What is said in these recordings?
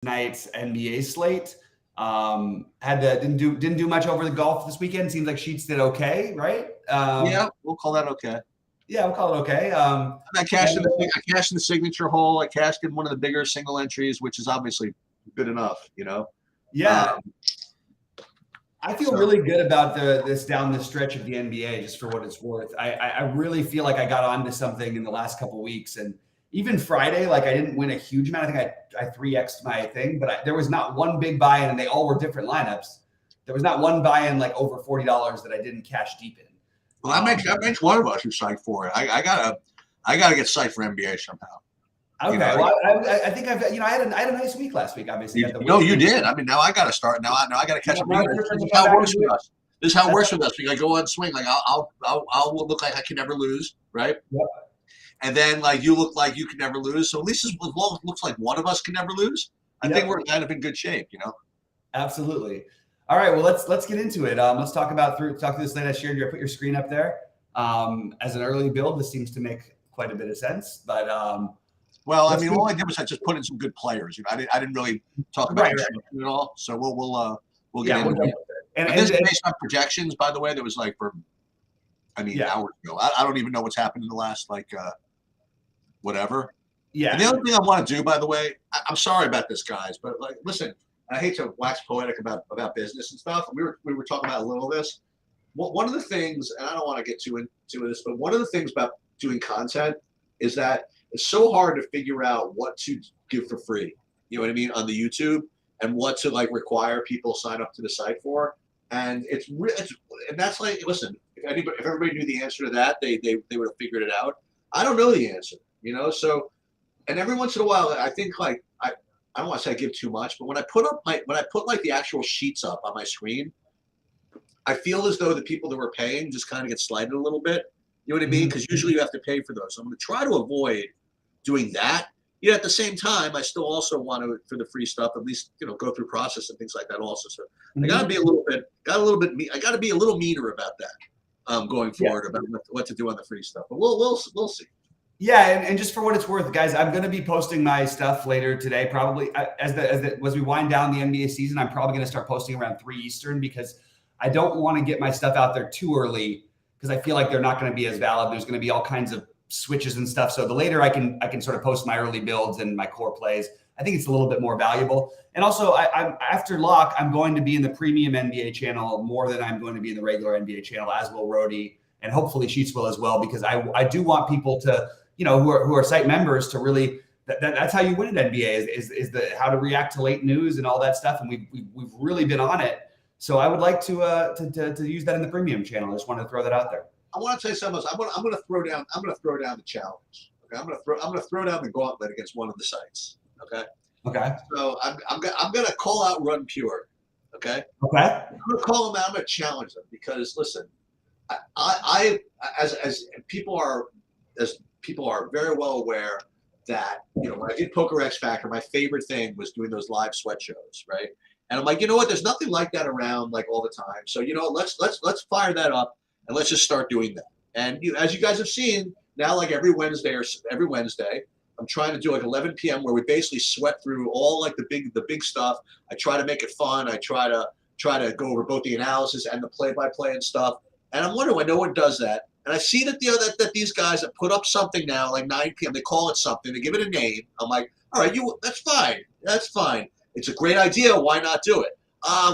night's NBA slate. Didn't do much over the golf this weekend. Seems like Sheets did okay, right? Yeah, we'll call that okay. Yeah, we'll call it okay. I cashed in the signature hole. I cashed in one of the bigger single entries, which is obviously good enough, you know. Yeah. I feel really good about this down the stretch of the NBA, just for what it's worth. I really feel like I got onto something in the last couple of weeks, and even Friday, like I didn't win a huge amount. I think I 3x'd my thing, but there was not one big buy-in, and they all were different lineups. There was not one buy-in like over $40 that I didn't cash deep in. Well, that makes one of us who's psyched for it. I gotta get psyched for NBA somehow. Okay, well, I think I had a nice week last week. Obviously, you did. I mean, now I gotta start. Now I gotta catch up. This is how it works with us. This is how it works with us. We go on swing. Like I'll look like I can never lose, right? Yep. And then like you look like you can never lose. So at least as long as it looks like one of us can never lose, I think we're kind of in good shape, you know. Absolutely. All right, well, let's get into it. Let's talk through this late. I shared you. I put your screen up there. As an early build, this seems to make quite a bit of sense. But well, I mean, all I did was I just put in some good players. You know, I didn't really talk about it at all. So we'll get into it. And this is based on projections, by the way. That was like hours ago. I don't even know what's happened in the last whatever. Yeah. And the other thing I want to do, by the way, I'm sorry about this, guys, but like, listen. I hate to wax poetic about business and stuff. We were talking about a little of this. One of the things, and I don't want to get too into this, but one of the things about doing content is that it's so hard to figure out what to give for free. You know what I mean, on the YouTube, and what to like require people sign up to the site for. And and that's like, listen, if everybody knew the answer to that, they would have figured it out. I don't know the answer, you know. So, and every once in a while, I think like I don't want to say I give too much, but when I put like the actual sheets up on my screen, I feel as though the people that were paying just kind of get slighted a little bit. You know what I mean? Because usually you have to pay for those. So I'm going to try to avoid doing that. You know, at the same time, I still also want to, for the free stuff, at least, you know, go through process and things like that also. So I got to be I got to be a little meaner about that going forward about what to do on the free stuff. But we'll see. Yeah, and just for what it's worth, guys, I'm going to be posting my stuff later today. Probably as we wind down the NBA season, I'm probably going to start posting around 3 Eastern because I don't want to get my stuff out there too early because I feel like they're not going to be as valid. There's going to be all kinds of switches and stuff. So the later I can sort of post my early builds and my core plays, I think it's a little bit more valuable. And also, I'm after lock, I'm going to be in the premium NBA channel more than I'm going to be in the regular NBA channel, as will Rody, and hopefully Sheets will as well, because I do want people to, you know, who are site members to really, that's how you win at NBA is the how to react to late news and all that stuff. And we've really been on it. So I would like to use that in the premium channel. I just wanted to throw that out there. I want to tell you something else. I'm going to throw down the challenge. Okay, I'm going to throw down the gauntlet against one of the sites. Okay. Okay. So I'm going to call out Run Pure. Okay. Okay. I'm going to call them out. I'm going to challenge them because listen, as people are very well aware that, you know, when I did Poker X Factor, my favorite thing was doing those live sweat shows, right? And I'm like, you know what? There's nothing like that around like all the time. So, you know, let's fire that up and let's just start doing that. And as you guys have seen now, like every Wednesday, I'm trying to do like 11 p.m. where we basically sweat through all like the big stuff. I try to make it fun. I try to go over both the analysis and the play-by-play and stuff. And I'm wondering, no one does that. And I see that that these guys have put up something now, like 9 p.m. They call it something. They give it a name. I'm like, all right, that's fine. That's fine. It's a great idea. Why not do it?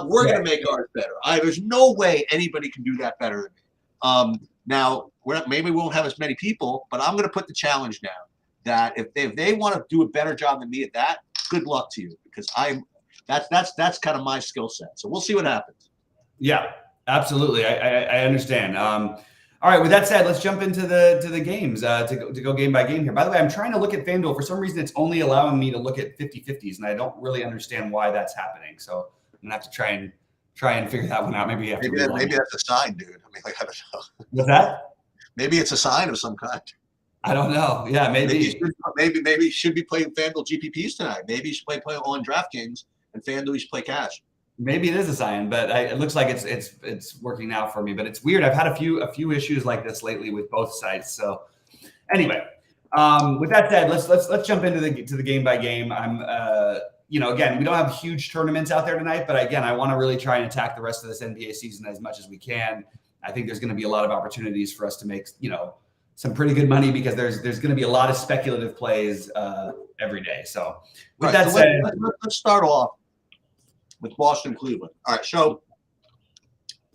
We're going to make ours better. There's no way anybody can do that better than me. Now, maybe we won't have as many people, but I'm going to put the challenge down that if they want to do a better job than me at that, good luck to you, because that's kind of my skill set. So we'll see what happens. Yeah, absolutely. I understand. All right. With that said, let's jump into the games to go game by game here. By the way, I'm trying to look at FanDuel. For some reason, it's only allowing me to look at 50-50s, and I don't really understand why that's happening. So I'm gonna have to try and figure that one out. Maybe that's a sign, dude. I mean, like, I don't know. What's that? Maybe it's a sign of some kind. I don't know. Yeah, maybe you should be playing FanDuel GPPs tonight. Maybe you should play on DraftKings, and FanDuel you should play cash. Maybe it is a sign, but it looks like it's working out for me. But it's weird. I've had a few issues like this lately with both sites. So anyway, with that said, let's jump into the game by game. I'm again, we don't have huge tournaments out there tonight, but again, I want to really try and attack the rest of this NBA season as much as we can. I think there's going to be a lot of opportunities for us to make, some pretty good money because there's going to be a lot of speculative plays every day. So with that said, let's start off with Boston, Cleveland. All right. So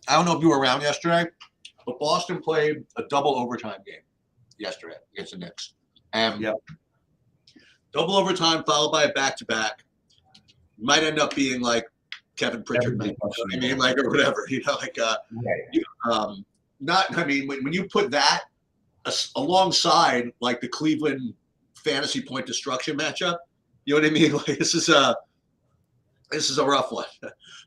I don't know if you were around yesterday, but Boston played a double overtime game yesterday against the Knicks. And double overtime followed by a back-to-back might end up being like Kevin Pritchard, or whatever, when you put that alongside like the Cleveland fantasy point destruction matchup, you know what I mean? Like this is a rough one.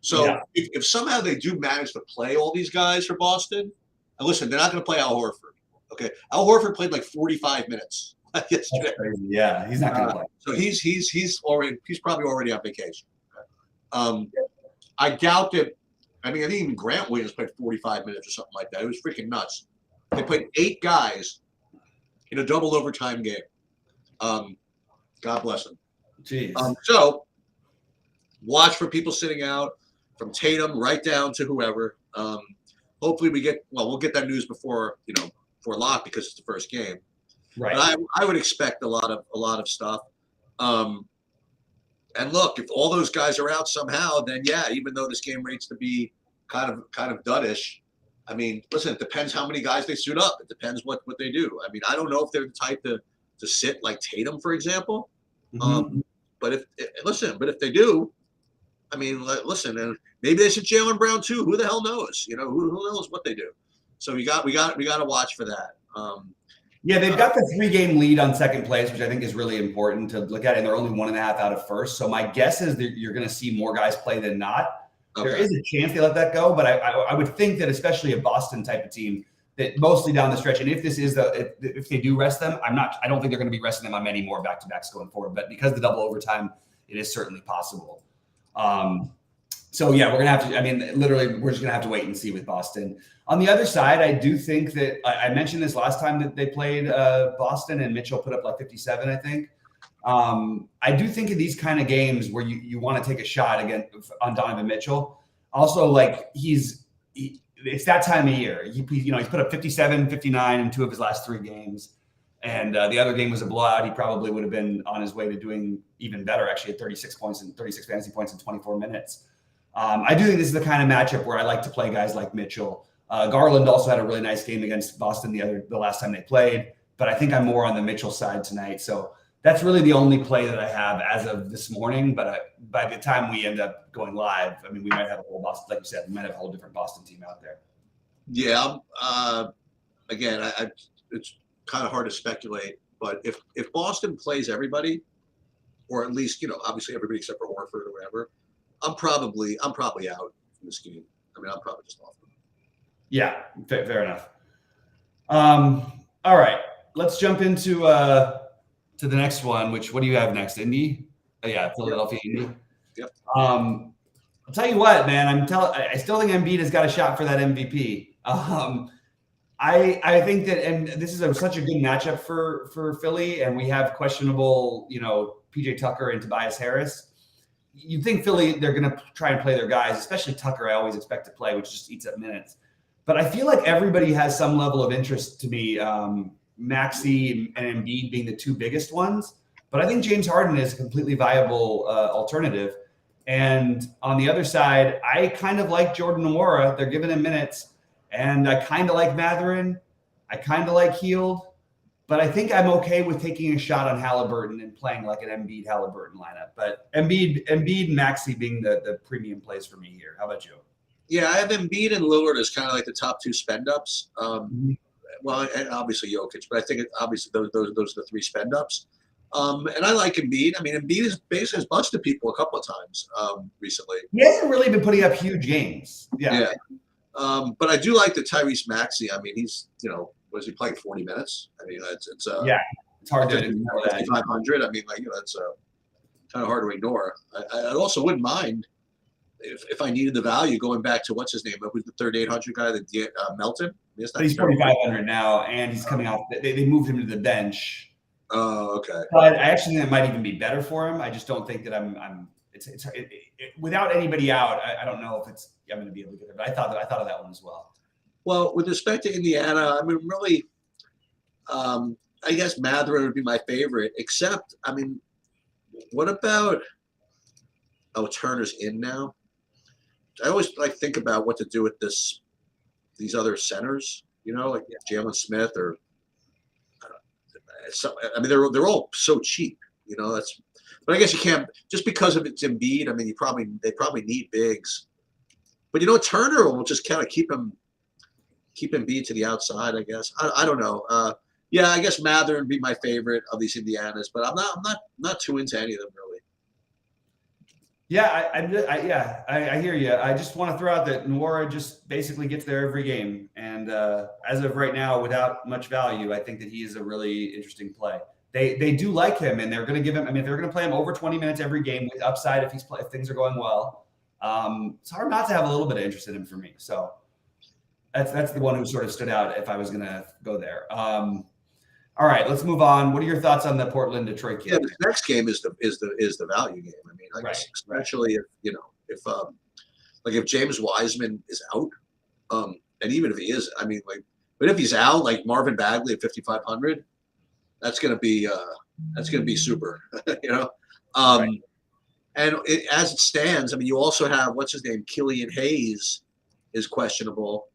So if somehow they do manage to play all these guys for Boston, and listen, they're not going to play Al Horford. Okay, Al Horford played like 45 minutes yesterday. Yeah, he's not going to play. So he's probably already on vacation. I doubt that. I think even Grant Williams played 45 minutes or something like that. It was freaking nuts. They played 8 guys in a double overtime game. God bless them. Jeez. So watch for people sitting out from Tatum right down to whoever. Hopefully we'll get that news before lock because it's the first game. Right. But I would expect a lot of stuff. And look, if all those guys are out somehow, then even though this game rates to be kind of duddish, I mean, listen, it depends how many guys they suit up. It depends what they do. I mean, I don't know if they're the type to sit like Tatum, for example. Mm-hmm. But if they do, I mean, listen, and maybe they should Jaylen Brown too. Who the hell knows? Who knows what they do? So we got to watch for that. They've got the 3-game lead on second place, which I think is really important to look at. And they're only 1.5 out of first. So my guess is that you're going to see more guys play than not. Okay. There is a chance they let that go, but I would think that especially a Boston type of team that mostly down the stretch, and if this is if they do rest them, I don't think they're going to be resting them on many more back-to-backs going forward. But because of the double overtime, it is certainly possible. So we're going to have to. I mean, literally, we're just going to have to wait and see with Boston. On the other side, I do think that I mentioned this last time that they played Boston and Mitchell put up like 57, I think. I do think of these kind of games where you want to take a shot again on Donovan Mitchell. Also, like it's that time of year. He's put up 57, 59 in 2 of his last 3 games. And the other game was a blowout. He probably would have been on his way to doing even better, actually, at 36 fantasy points in 24 minutes. I do think this is the kind of matchup where I like to play guys like Mitchell. Garland also had a really nice game against Boston the last time they played, but I think I'm more on the Mitchell side tonight. So that's really the only play that I have as of this morning. But by the time we end up going live, I mean, we might have a whole Boston, like you said, we might have a whole different Boston team out there. Yeah. Again, it's kind of hard to speculate, but if Boston plays everybody, or at least, obviously everybody except for Horford or whatever, I'm probably out from this game. I mean, I'm probably just off. Yeah, fair enough. All right, let's jump into to the next one. What do you have next? Indy? Oh, yeah, Philadelphia, Indy. Yep. I'll tell you what, man. I still think Embiid has got a shot for that MVP. I think that, and this is such a good matchup for Philly, and we have questionable, PJ Tucker and Tobias Harris. You think Philly, they're going to try and play their guys, especially Tucker. I always expect to play, which just eats up minutes. But I feel like everybody has some level of interest to me. Maxey and Embiid being the 2 biggest ones. But I think James Harden is a completely viable alternative. And on the other side, I kind of like Jordan Nwora. They're giving him minutes. And I kind of like Mathurin. I kind of like Hield. But I think I'm okay with taking a shot on Halliburton and playing like an Embiid Halliburton lineup. But Embiid and Maxey being the premium plays for me here. How about you? Yeah, I have Embiid and Lillard as kind of like the top 2 spend-ups. Well, and obviously Jokic, but I think obviously those are the 3 spend-ups. And I like Embiid. I mean, Embiid has basically busted people a couple of times recently. He hasn't really been putting up huge games. Yeah. But I do like the Tyrese Maxey. I mean, he's, was he playing 40 minutes? I mean, it's hard to ignore that. 500. I mean, that's kind of hard to ignore. I also wouldn't mind if I needed the value going back to what's his name? Who's the third 800 guy? Melton. But he's 4,500 now, and he's coming off. They moved him to the bench. Oh, okay. But I actually think that might even be better for him. I just don't think that I'm without anybody out, I don't know if I'm going to be able to get it. But I thought of that one as well. Well, with respect to Indiana, I mean, really, I guess Matherin would be my favorite. Except, I mean, what about? Oh, Turner's in now. I always think about what to do with these other centers. Like Jalen Smith or. I mean, they're all so cheap. But I guess you can't just because of it's Embiid. I mean, they probably need bigs. But Turner will just kind of keep Embiid to the outside. I guess I don't know. Yeah, I guess Mather would be my favorite of these Indianas, but I'm not too into any of them really. Yeah, I hear you. I just want to throw out that Nwora just basically gets there every game, and as of right now, without much value, I think that he is a really interesting play. They do like him, and they're going to give him. I mean, they're going to play him over 20 minutes every game with upside if things are going well. It's hard not to have a little bit of interest in him for me. So that's the one who sort of stood out if I was going to go there. All right, let's move on. What are your thoughts on the Portland-Detroit game? Yeah, the next game is the value game. I mean, guess especially if James Wiseman is out, and even if he is, I mean, but if he's out, like Marvin Bagley at 5,500, that's gonna be super, Right. And as it stands, I mean, you also have what's his name, Killian Hayes, is questionable.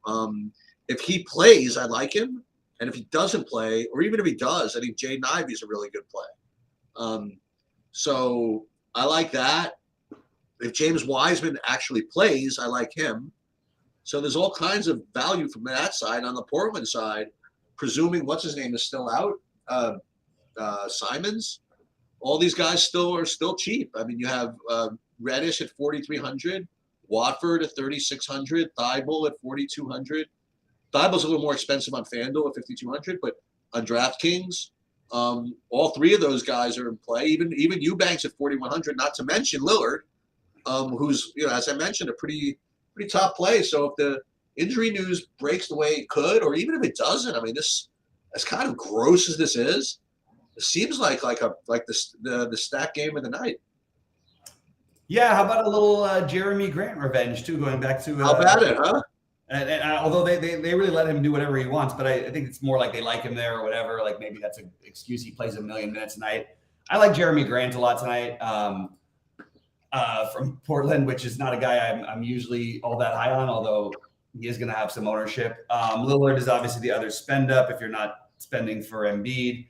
If he plays, I like him. And if he doesn't play, or even if he does, I think Jay Ivey's a really good play. So I like that. If James Wiseman actually plays, I like him. So there's all kinds of value from that side. On the Portland side, presuming what's his name is still out, Simons, all these guys are still cheap. I mean, you have Reddish at 4,300, Watford at 3,600, Thibault at 4,200. Thibault's a little more expensive on FanDuel at 5,200, but on DraftKings, all three of those guys are in play. Even Eubanks at 4,100. Not to mention Lillard, who's as I mentioned, a pretty top play. So if the injury news breaks the way it could, or even if it doesn't, I mean, as kind of gross as this is, it seems like the stack game of the night. Yeah, how about a little Jeremy Grant revenge too? Going back to how about it, huh? And although they really let him do whatever he wants, but I think it's more like they like him there or whatever. Like maybe that's an excuse. He plays a million minutes a night. I like Jeremy Grant a lot tonight from Portland, which is not a guy I'm usually all that high on, although he is going to have some ownership. Lillard is obviously the other spend up if you're not spending for Embiid.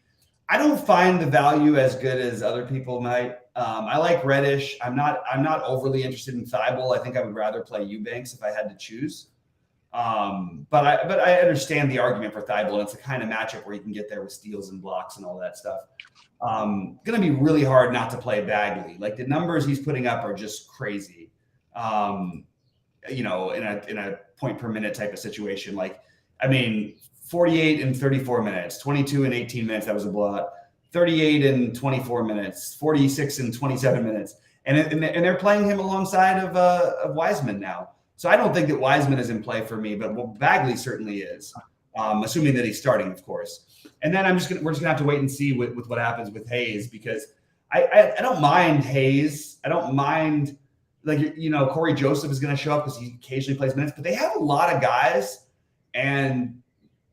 I don't find the value as good as other people might. I like Reddish. I'm not overly interested in Thibault. I think I would rather play Eubanks if I had to choose. But I understand the argument for Thibault. And it's the kind of matchup where you can get there with steals and blocks and all that stuff. Going to be really hard not to play Bagley. Like the numbers he's putting up are just crazy. In a point per minute type of situation. Like, I mean, 48 and 34 minutes, 22 and 18 minutes. That was a blowout. 38 and 24 minutes, 46 and 27 minutes. And they're playing him alongside of Wiseman now. So I don't think that Wiseman is in play for me, but Bagley certainly is, assuming that he's starting, of course. And then we're just gonna have to wait and see with what happens with Hayes, because I don't mind Hayes. I don't mind Corey Joseph is gonna show up because he occasionally plays minutes, but they have a lot of guys, and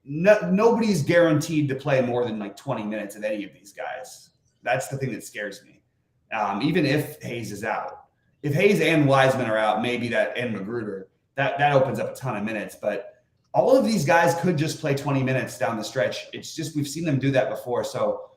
nobody's guaranteed to play more than 20 minutes of any of these guys. That's the thing that scares me. Even if Hayes is out. If Hayes and Wiseman are out, maybe and Magruder, that opens up a ton of minutes. But all of these guys could just play 20 minutes down the stretch. It's just we've seen them do that before. So,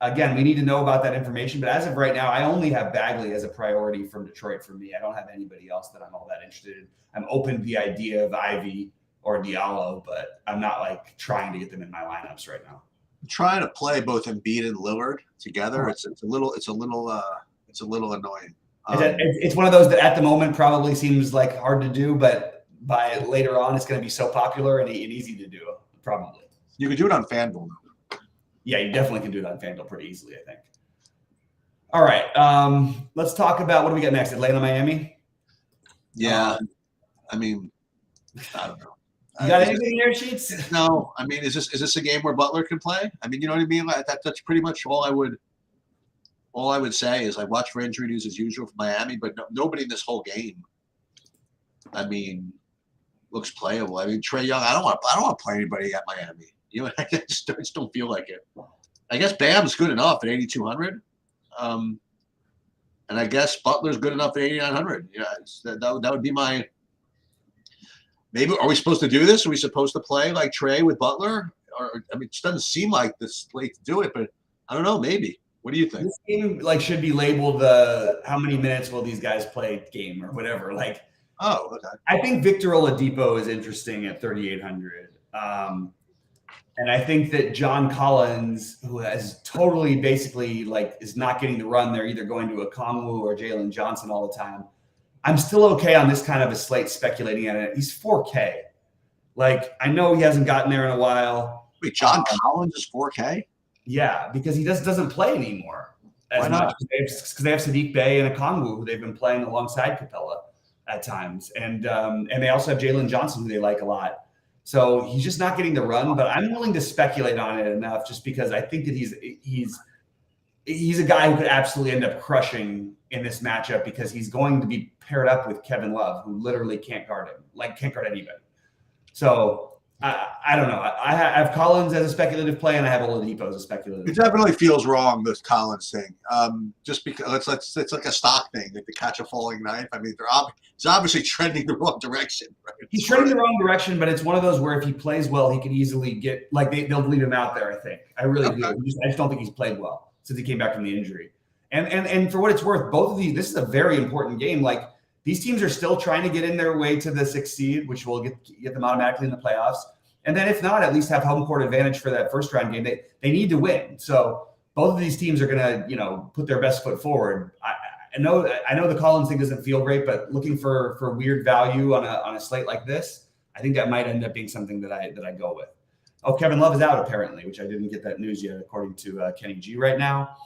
again, we need to know about that information. But as of right now, I only have Bagley as a priority from Detroit for me. I don't have anybody else that I'm all that interested in. I'm open to the idea of Ivy or Diallo, but I'm not trying to get them in my lineups right now. I'm trying to play both Embiid and Lillard together. It's a little annoying. It's one of those that at the moment probably seems like hard to do, but by later on, it's going to be so popular and easy to do, probably. You can do it on FanDuel now. Yeah, you definitely can do it on FanDuel pretty easily, I think. All right, let's talk about what do we got next? Atlanta, Miami? Yeah, I mean, I don't know. You got anything in your sheets? No, I mean, is this a game where Butler can play? I mean, you know what I mean? That's pretty much all I would all I would say is I watched for injury news as usual for Miami, but nobody in this whole game, I mean, looks playable. I mean, Trae Young, I don't want to play anybody at Miami. You know, I just don't feel like it. I guess Bam's good enough at 8,200. And I guess Butler's good enough at 8,900. Yeah, that would be my. Maybe are we supposed to do this? Are we supposed to play like Trae with Butler? Or I mean, it just doesn't seem like the slate to do it, but I don't know. Maybe. What do you think? This game should be labeled how many minutes will these guys play game or whatever. Like, oh, okay. I think Victor Oladipo is interesting at 3,800. And I think that John Collins, who has totally basically is not getting the run, they're either going to Okongwu or Jalen Johnson all the time. I'm still okay on this kind of a slate speculating at it. He's 4K. Like, I know he hasn't gotten there in a while. Wait, John Collins is 4K? Yeah, because he doesn't play anymore. Why not? Because they have Sadiq Bey and Okongwu, who they've been playing alongside Capella at times. And they also have Jalen Johnson, who they like a lot. So he's just not getting the run, but I'm willing to speculate on it enough just because I think that he's a guy who could absolutely end up crushing in this matchup because he's going to be paired up with Kevin Love, who literally can't guard him, can't guard anybody. So I don't know. I have Collins as a speculative play, and I have Oladipo as a speculative. It definitely feels wrong, this Collins thing. Just because it's like a stock thing, like to catch a falling knife. I mean, it's obviously trending the wrong direction. Right? He's trending the wrong direction, but it's one of those where if he plays well, he could easily get they'll leave him out there. I think I really do. I just don't think he's played well since he came back from the injury. And for what it's worth, both of these, this is a very important game. Like, these teams are still trying to get in their way to the 6th seed, which will get them automatically in the playoffs. And then if not, at least have home court advantage for that first round game. They need to win. So both of these teams are going to, put their best foot forward. I know the Collins thing doesn't feel great, but looking for weird value on a slate like this, I think that might end up being something that I go with. Oh, Kevin Love is out apparently, which I didn't get that news yet, according to Kenny G right now.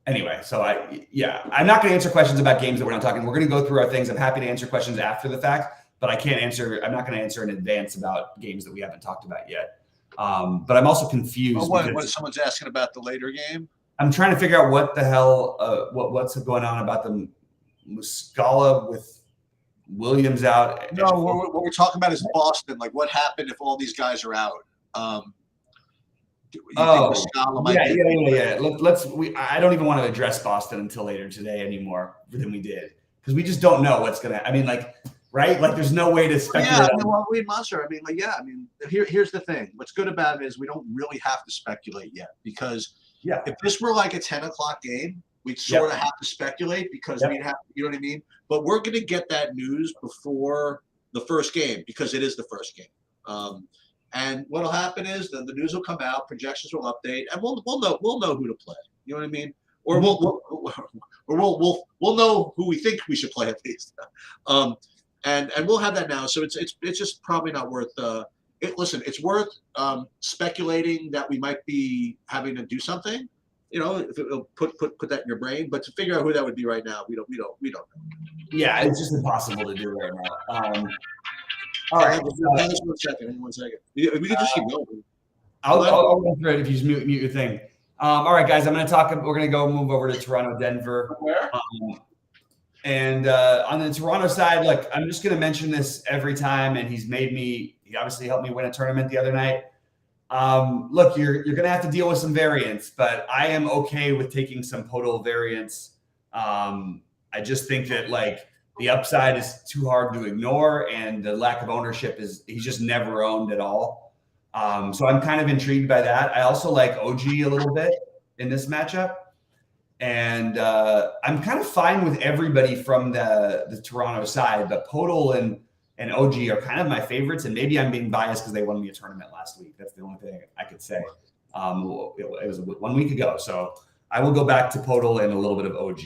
Anyway, so I'm not going to answer questions about games that we're not talking. We're going to go through our things. I'm happy to answer questions after the fact, but I'm not going to answer in advance about games that we haven't talked about yet. But I'm also confused. What someone's asking about the later game? I'm trying to figure out what the hell, what's going on about the Muscala with Williams out. No, what we're talking about is Boston. Like, what happened if all these guys are out? Yeah. I don't even want to address Boston until later today anymore than we did because we just don't know what's gonna. I mean, right? Like, there's no way to speculate. Yeah, I mean, well, Wade Monster. I mean, here's the thing. What's good about it is we don't really have to speculate yet because if this were like a 10 o'clock game, we'd sort of have to speculate because we'd have, you know what I mean? But we're going to get that news before the first game because it is the first game. And what'll happen is the news will come out, projections will update, and we'll know who to play. You know what I mean? Or we'll know who we think we should play at least. And we'll have that now. So it's just probably not worth. Listen, it's worth speculating that we might be having to do something. If it'll put that in your brain, but to figure out who that would be right now, we don't know. Yeah, it's just impossible to do right now. All right, hang on 1 second. We can just keep going. I'll go through it if you just mute your thing. All right, guys, we're going to go move over to Toronto, Denver. Where? And on the Toronto side, look, I'm just going to mention this every time, and he obviously helped me win a tournament the other night. Look, you're going to have to deal with some variance, but I am okay with taking some Podol variance. I just think that the upside is too hard to ignore, and the lack of ownership he's just never owned at all. So I'm kind of intrigued by that. I also like OG a little bit in this matchup. And I'm kind of fine with everybody from the Toronto side, but Podol and OG are kind of my favorites. And maybe I'm being biased because they won me a tournament last week. That's the only thing I could say. It was 1 week ago. So I will go back to Podol and a little bit of OG.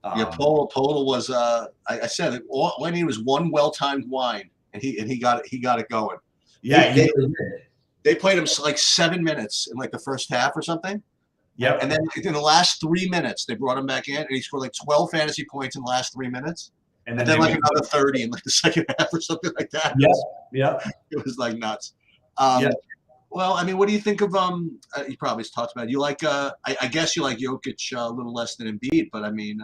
Podol was I said it, when he was one well-timed wine, and he got it going. Yeah, they played him like 7 minutes in the first half or something. Yep. And then in the last 3 minutes, they brought him back in, and he scored 12 fantasy points in the last 3 minutes, and then another 30 in the second half or something like that. Yeah. It was nuts. Well, I mean, what do you think of you probably talked about it. You like I guess you like Jokic a little less than Embiid, but I mean,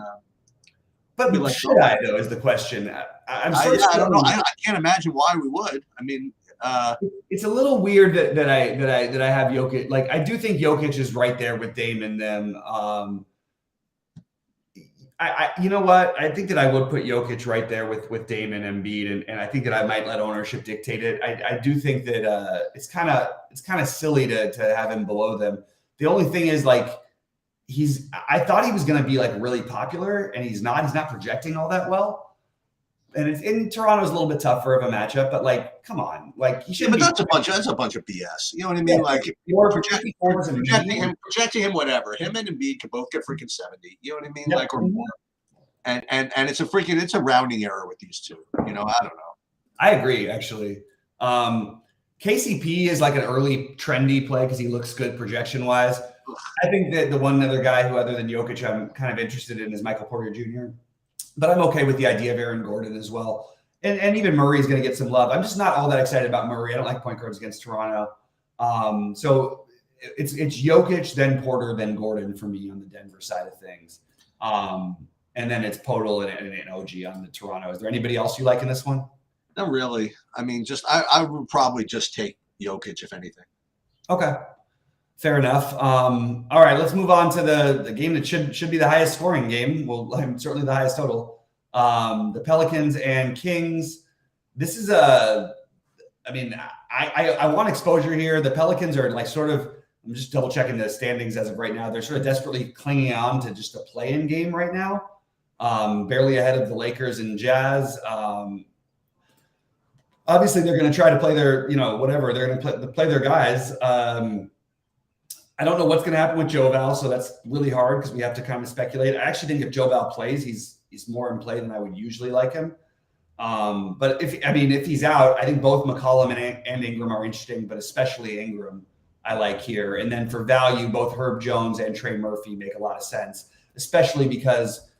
But we like should I though is the question. I'm sort of I don't know. I can't imagine why we would. I mean, it's a little weird that I have Jokic. Like I do think Jokic is right there with Dame and them. You know what? I think that I would put Jokic right there with Dame and Embiid, and I think that I might let ownership dictate it. I do think that it's kind of silly to have him below them. The only thing is like I thought he was going to be like really popular, and he's not. He's not projecting all that well. And it's in Toronto's a little bit tougher of a matchup, but like, come on, like he should. Yeah, but that's a bunch of BS. You know what I mean? Yeah, like you're projecting him, whatever. Him and Embiid can both get freaking 70. You know what I mean? Yep. Like or more. And it's a rounding error with these two. You know, I don't know. I agree, actually. KCP is like an early trendy play because he looks good projection wise. I think that the one other guy who, other than Jokic, I'm kind of interested in is Michael Porter Jr. But I'm okay with the idea of Aaron Gordon as well. And even Murray's going to get some love. I'm just not all that excited about Murray. I don't like point guards against Toronto. So it's Jokic, then Porter, then Gordon for me on the Denver side of things. And then it's Podol and OG on the Toronto. Is there anybody else you like in this one? Not really. I mean, just I would probably just take Jokic, if anything. Okay. Fair enough. All right, let's move on to the game that should be the highest scoring game. Well, certainly the highest total. The Pelicans and Kings. This is I want exposure here. The Pelicans are like sort of, I'm just double checking the standings as of right now. They're sort of desperately clinging on to just a play-in game right now. Barely ahead of the Lakers and Jazz. Obviously, they're going to try to play their, whatever. They're going to play their guys. I don't know what's going to happen with Joe Val, so that's really hard because we have to kind of speculate. I actually think if Joe Val plays, he's more in play than I would usually like him. But if he's out, I think both McCollum and Ingram are interesting, but especially Ingram I like here. And then for value, both Herb Jones and Trey Murphy make a lot of sense, especially because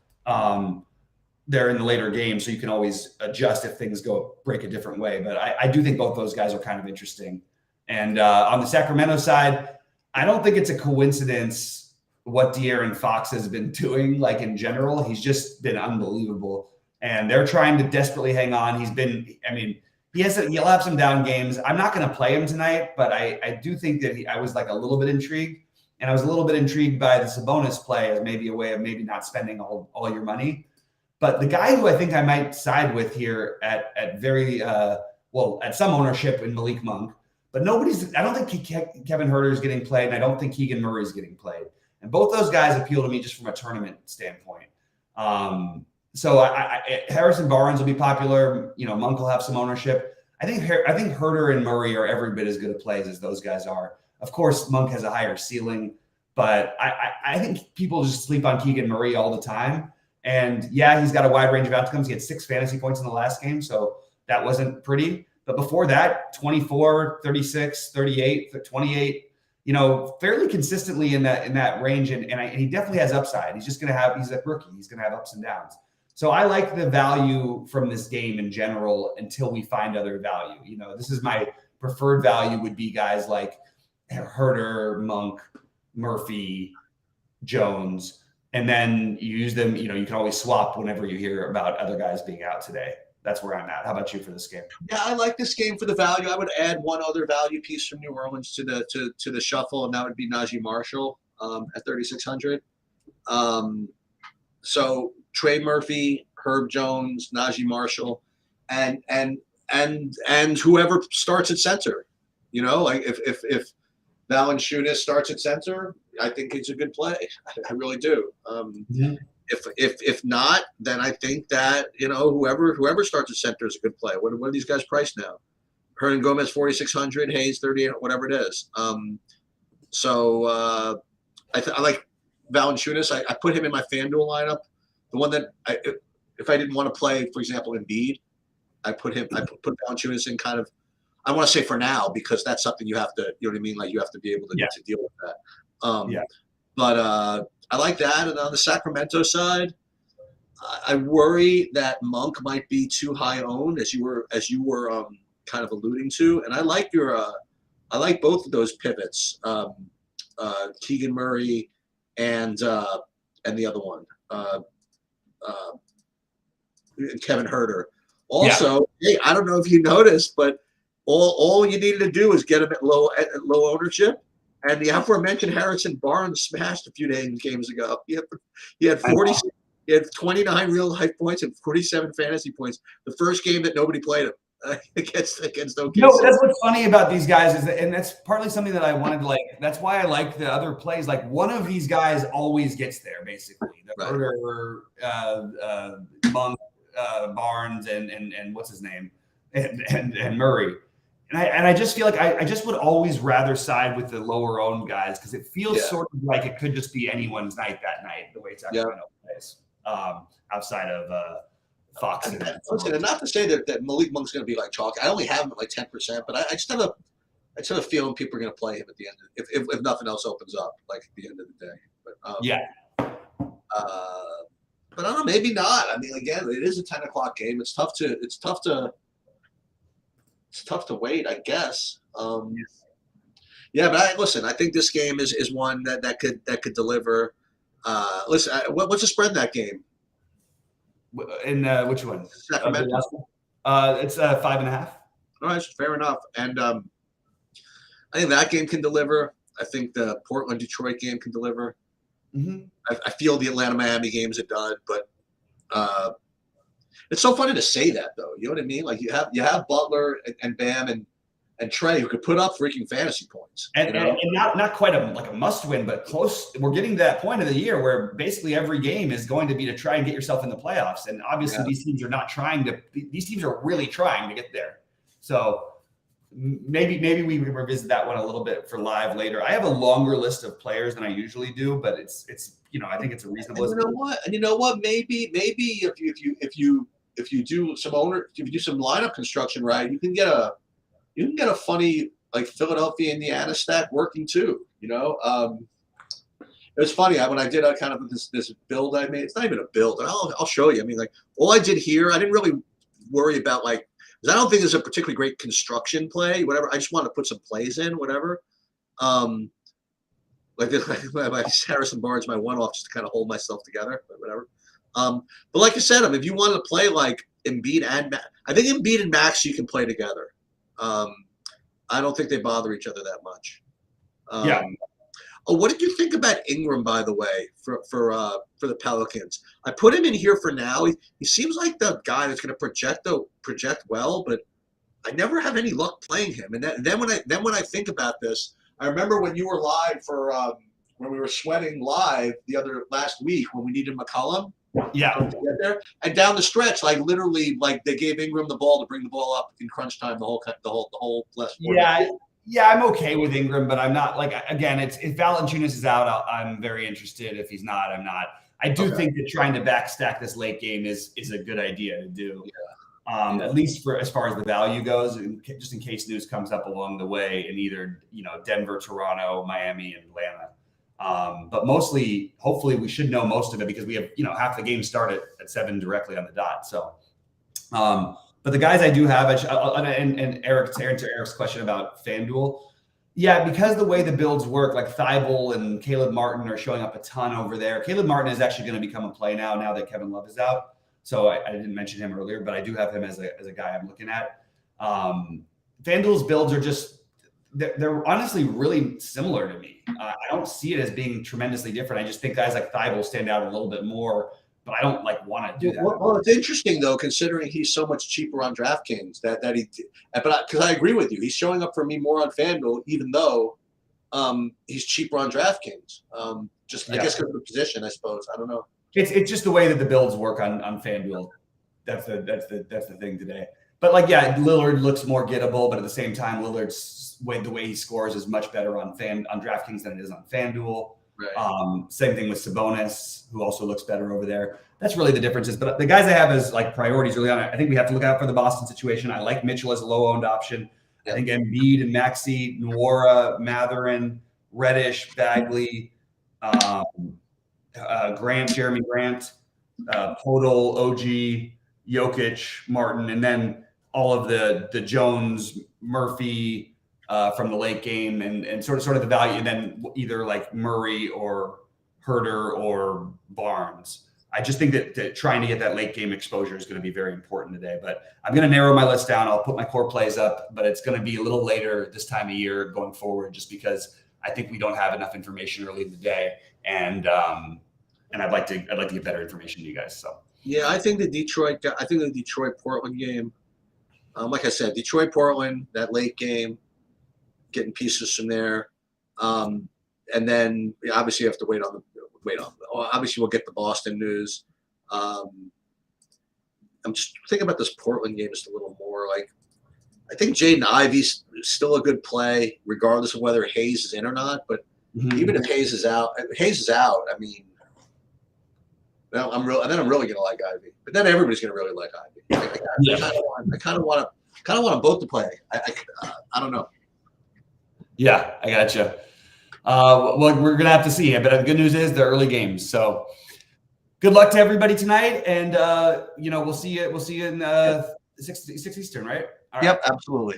they're in the later game, so you can always adjust if things break a different way. But I do think both those guys are kind of interesting. And on the Sacramento side, I don't think it's a coincidence what De'Aaron Fox has been doing. Like in general, he's just been unbelievable, and they're trying to desperately hang on. He'll have some down games. I'm not going to play him tonight, but I do think that I was like a little bit intrigued, and I was a little bit intrigued by the Sabonis play as maybe a way of maybe not spending all your money. But the guy who I think I might side with here at very at some ownership in Malik Monk. But I don't think Kevin Huerter is getting played, and I don't think Keegan Murray is getting played. And both those guys appeal to me just from a tournament standpoint. So Harrison Barnes will be popular. Monk will have some ownership. I think Huerter and Murray are every bit as good at plays as those guys are. Of course, Monk has a higher ceiling, but I think people just sleep on Keegan Murray all the time. And yeah, he's got a wide range of outcomes. He had 6 fantasy points in the last game, so that wasn't pretty. But before that, 24, 36, 38, 28, fairly consistently in that range. And he definitely has upside. He's a rookie. He's going to have ups and downs. So I like the value from this game in general until we find other value. This is my preferred value would be guys like Huerter, Monk, Murphy, Jones. And then you use them, you can always swap whenever you hear about other guys being out today. That's where I'm at. How about you for this game? Yeah, I like this game for the value. I would add one other value piece from New Orleans to the shuffle, and that would be Najee Marshall at 3,600. So Trey Murphy, Herb Jones, Najee Marshall, and whoever starts at center. Like if Valanciunas starts at center, I think it's a good play. I really do. If not, then I think that whoever starts at center is a good play. What are these guys priced now? Hernan Gomez 4,600, Hayes 38, whatever it is. I like Valanciunas. I put him in my FanDuel lineup. The one that if I didn't want to play, for example, Embiid, I put Valanciunas in kind of. I want to say for now because that's something you have to. You know what I mean? Like you have to be able to deal with that. But I like that. And on the Sacramento side, I worry that Monk might be too high owned, as you were kind of alluding to. And I like your I like both of those pivots, Keegan Murray and the other one, Kevin Herter. Also, hey, I don't know if you noticed, but all you needed to do is get him at low ownership, and the aforementioned Harrison Barnes smashed a few games ago. He had 40. He had 29 real life points and 47 fantasy points. The first game that nobody played him against OKC. No, that's what's funny about these guys is that, and that's partly something that I wanted to like. That's why I like the other plays. Like one of these guys always gets there, basically. The Herter, Monk, Barnes, and what's his name, and Murray. And I just feel like I just would always rather side with the lower owned guys because it feels sort of like it could just be anyone's night that night the way Sacramento plays. Outside of Fox. And not to say that Malik Monk's going to be like chalk. I only have him at like 10%, but I just have a feeling people are going to play him at the end if nothing else opens up, like at the end of the day. But, but I don't know, maybe not. I mean, again, it is a 10 o'clock game. It's tough to wait, I guess. Yeah, but listen, I think this game is one that could deliver. Listen, what's the spread in that game? In which one? Sacramento. It's 5.5. All right, fair enough. And I think that game can deliver. I think the Portland-Detroit game can deliver. Mm-hmm. I feel the Atlanta-Miami game's a dud, but it's so funny to say that, though. You know what I mean? Like you have Butler and Bam and Trey who could put up freaking fantasy points. And not quite a must win, but close. We're getting to that point of the year where basically every game is going to be to try and get yourself in the playoffs. And obviously these teams are not trying to. These teams are really trying to get there. So maybe we can revisit that one a little bit for live later. I have a longer list of players than I usually do, but it's I think it's a reasonable list. You know what? Maybe if you do some lineup construction right, you can get a funny like Philadelphia Indiana stack working too. It was funny when I did kind of this build I made. It's not even a build. I'll show you. I mean, like all I did here, I didn't really worry about because I don't think there's a particularly great construction play. Whatever. I just wanted to put some plays in. Whatever. Like my Harrison Barnes, my one-off, just to kind of hold myself together. But whatever. But like I said, if you wanted to play like Embiid I think Embiid and Max you can play together. I don't think they bother each other that much. Oh, what did you think about Ingram, by the way, for the Pelicans? I put him in here for now. He seems like the guy that's going to project well, but I never have any luck playing him. And then when I think about this, I remember when you were live for when we were sweating live last week when we needed McCollum. Yeah. To get there. And down the stretch, literally, they gave Ingram the ball to bring the ball up in crunch time the whole last 4 minutes. Yeah, I'm okay with Ingram, but I'm not again, if Valanciunas is out, I'm very interested. If he's not, I'm not. I do think that trying to backstack this late game is a good idea to do. At least as far as the value goes, just in case news comes up along the way in either Denver, Toronto, Miami, and Atlanta. But mostly, hopefully, we should know most of it because we have half the game started at 7 directly on the dot. So, but the guys I do have, and Eric, to answer Eric's question about FanDuel, because the way the builds work, like Thibault and Caleb Martin are showing up a ton over there. Caleb Martin is actually going to become a play now that Kevin Love is out. So I didn't mention him earlier, but I do have him as a guy I'm looking at. FanDuel's builds are just they're honestly really similar to me. I don't see it as being tremendously different. I just think guys like Thibault stand out a little bit more, but I don't want to do that. Well, it's interesting though, considering he's so much cheaper on DraftKings but because I agree with you, he's showing up for me more on FanDuel, even though he's cheaper on DraftKings. I guess because of the position, I suppose. I don't know. It's just the way that the builds work on FanDuel. That's the thing today. But Lillard looks more gettable, but at the same time, the way he scores is much better on DraftKings than it is on FanDuel. Right. Same thing with Sabonis, who also looks better over there. That's really the differences. But the guys I have as priorities early on, I think we have to look out for the Boston situation. I like Mitchell as a low-owned option. I think Embiid and Maxey, Nwora, Mathurin, Reddish, Bagley, Jeremy Grant, Podol, OG, Jokic, Martin, and then all of the Jones, Murphy, from the late game and sort of the value, and then either like Murray or Herter or Barnes. I just think that trying to get that late game exposure is going to be very important today. But I'm going to narrow my list down. I'll put my core plays up, but it's going to be a little later this time of year going forward, just because I think we don't have enough information early in the day, and I'd like to get better information to you guys. So yeah, I think the Detroit Portland game, like I said, Detroit Portland, that late game, getting pieces from there, and then obviously you have to wait on. Obviously, we'll get the Boston news. I'm just thinking about this Portland game just a little more. Like, I think Jaden Ivey's still a good play, regardless of whether Hayes is in or not. But even if Hayes is out, I mean, well, I'm really going to like Ivey. But then everybody's going to really like Ivey. I kind of want them both to play. I don't know. Yeah, I gotcha. Well, we're gonna have to see. But the good news is the early games. So good luck to everybody tonight, and we'll see you in 6 Eastern, right? All right. Yep, absolutely.